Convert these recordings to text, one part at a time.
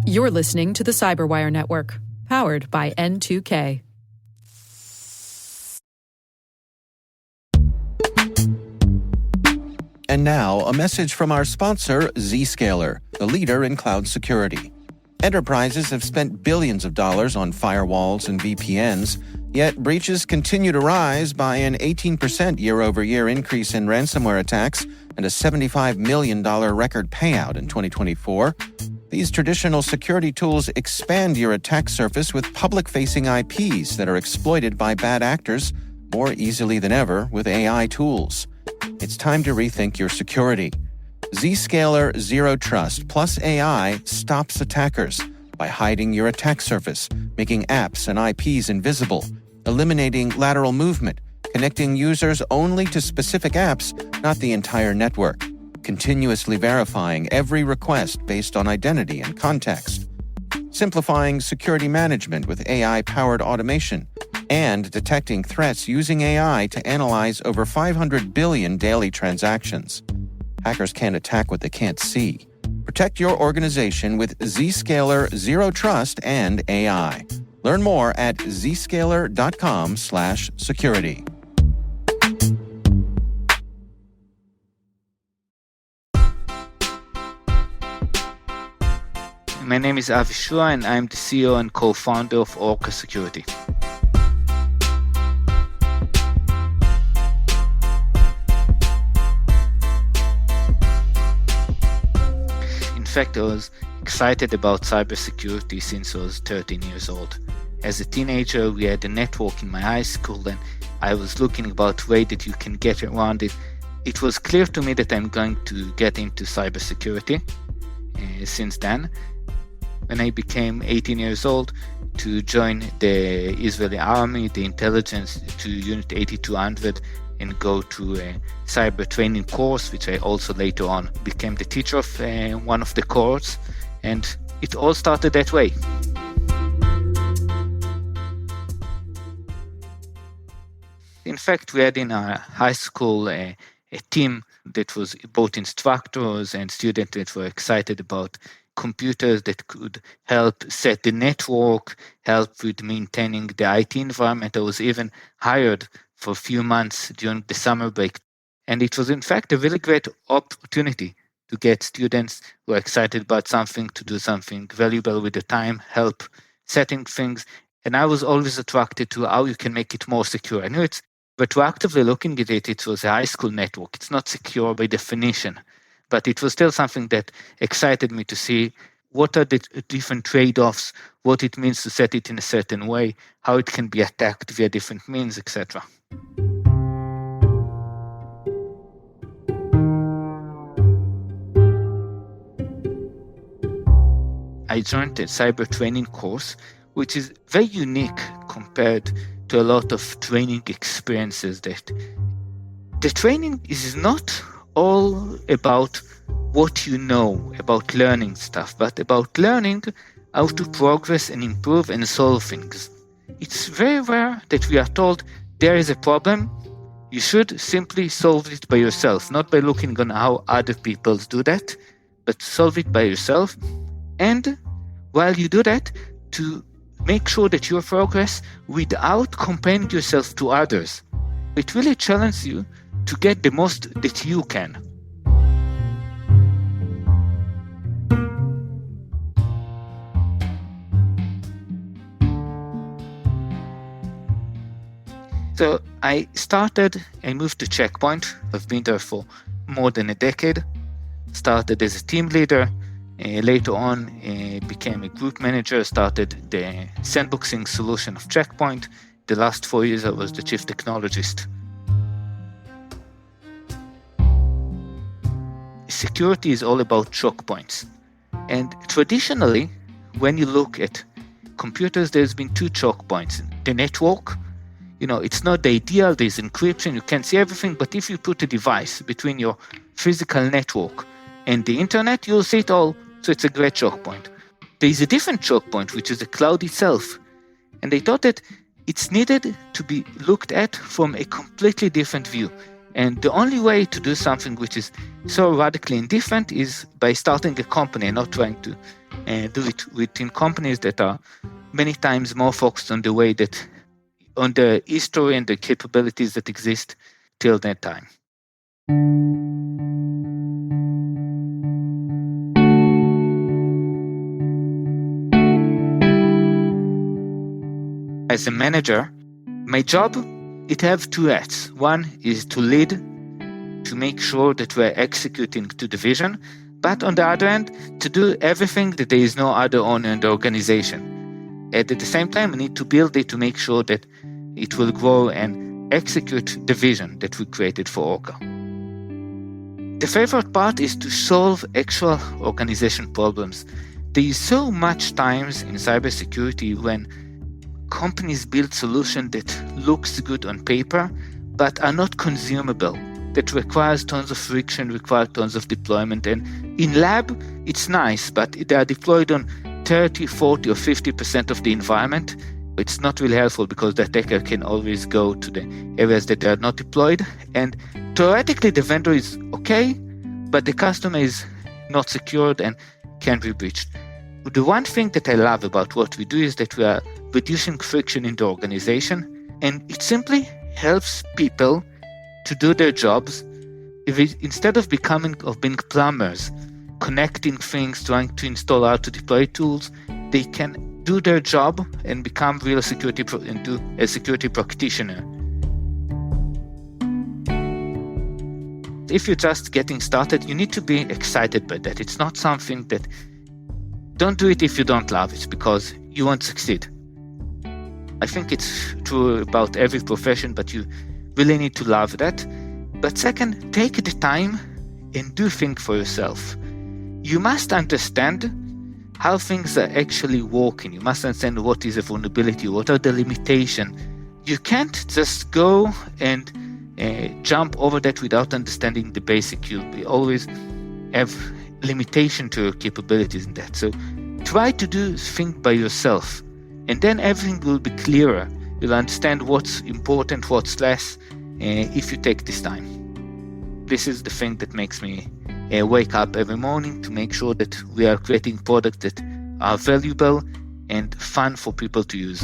You're listening to the Cyberwire Network, powered by N2K. And now, a message from our sponsor, Zscaler, the leader in cloud security. Enterprises have spent billions of dollars on firewalls and VPNs, yet breaches continue to rise by an 18% year-over-year increase in ransomware attacks and a $75 million record payout in 2024. These traditional security tools expand your attack surface with public-facing IPs that are exploited by bad actors more easily than ever with AI tools. It's time to rethink your security. Zscaler Zero Trust plus AI stops attackers by hiding your attack surface, making apps and IPs invisible, eliminating lateral movement, connecting users only to specific apps, not the entire network, continuously verifying every request based on identity and context, simplifying security management with AI-powered automation, and detecting threats using AI to analyze over 500 billion daily transactions. Hackers can't attack what they can't see. Protect your organization with Zscaler Zero Trust and AI. Learn more at zscaler.com/security. My name is Avi Shua, and I'm the CEO and co-founder of Orca Security. In fact, I was excited about cybersecurity since I was 13 years old. As a teenager, we had a network in my high school, and I was looking about ways that you can get around it. It was clear to me that I'm going to get into cybersecurity since then. When I became 18 years old, to join the Israeli army, the intelligence, to Unit 8200, and go to a cyber training course, which I also later on became the teacher of one of the courses, and it all started that way. In fact, we had in our high school a team that was both instructors and students that were excited about computers that could help set the network, help with maintaining the IT environment. I was even hired for a few months during the summer break. And it was, in fact, a really great opportunity to get students who are excited about something, to do something valuable with the time, help setting things. And I was always attracted to how you can make it more secure. I knew it's retroactively looking at it, it was a high school network. It's not secure by definition, but it was still something that excited me to see what are the different trade-offs, what it means to set it in a certain way, how it can be attacked via different means, etc. I joined a cyber training course, which is very unique compared to a lot of training experiences. That the training is not all about what you know about learning stuff, but about learning how to progress and improve and solve things. It's very rare that we are told there is a problem, you should simply solve it by yourself, not by looking on how other people do that, but solve it by yourself. And while you do that, to make sure that you progress without comparing yourself to others. It really challenges you to get the most that you can. So I moved to Checkpoint. I've been there for more than a decade. Started as a team leader. Later on, became a group manager, started the sandboxing solution of Checkpoint. The last 4 years, I was the chief technologist. Security is all about choke points. And traditionally, when you look at computers, there's been two choke points. The network, it's not the ideal, there's encryption, you can't see everything, but if you put a device between your physical network and the internet, you'll see it all. So it's a great choke point. There is a different choke point, which is the cloud itself. And they thought that it's needed to be looked at from a completely different view. And the only way to do something which is so radically indifferent is by starting a company and not trying to do it within companies that are many times more focused on the history and the capabilities that exist till that time. As a manager, my job, it have two hats. One is to lead, to make sure that we're executing to the vision, but on the other hand, to do everything that there is no other owner in the organization. And at the same time, we need to build it to make sure that it will grow and execute the vision that we created for Orca. The favorite part is to solve actual organization problems. There is so much times in cybersecurity when companies build solutions that looks good on paper, but are not consumable, that requires tons of friction, requires tons of deployment. And in lab, it's nice, but they are deployed on 30, 40, or 50% of the environment. It's not really helpful because the attacker can always go to the areas that are not deployed. And theoretically, the vendor is okay, but the customer is not secured and can be breached. The one thing that I love about what we do is that we are reducing friction in the organization, and it simply helps people to do their jobs. Instead of being plumbers, connecting things, trying to install how to deploy tools, they can do their job and become real security and do a security practitioner. If you're just getting started, you need to be excited by that. It's not something that don't do it if you don't love it, because you won't succeed. I think it's true about every profession, but you really need to love that. But second, take the time and do things for yourself. You must understand how things are actually working. You must understand what is a vulnerability, what are the limitations. You can't just go and jump over that without understanding the basic. You'll always have limitation to your capabilities in that. So try to do things by yourself, and then everything will be clearer. You'll understand what's important, what's less, if you take this time. This is the thing that makes me wake up every morning to make sure that we are creating products that are valuable and fun for people to use.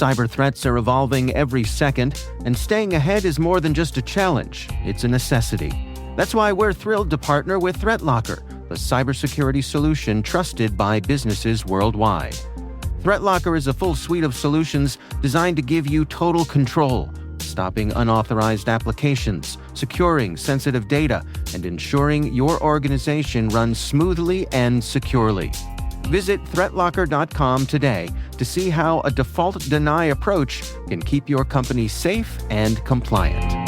Cyber threats are evolving every second, and staying ahead is more than just a challenge, it's a necessity. That's why we're thrilled to partner with ThreatLocker, the cybersecurity solution trusted by businesses worldwide. ThreatLocker is a full suite of solutions designed to give you total control, stopping unauthorized applications, securing sensitive data, and ensuring your organization runs smoothly and securely. Visit threatlocker.com today to see how a default deny approach can keep your company safe and compliant.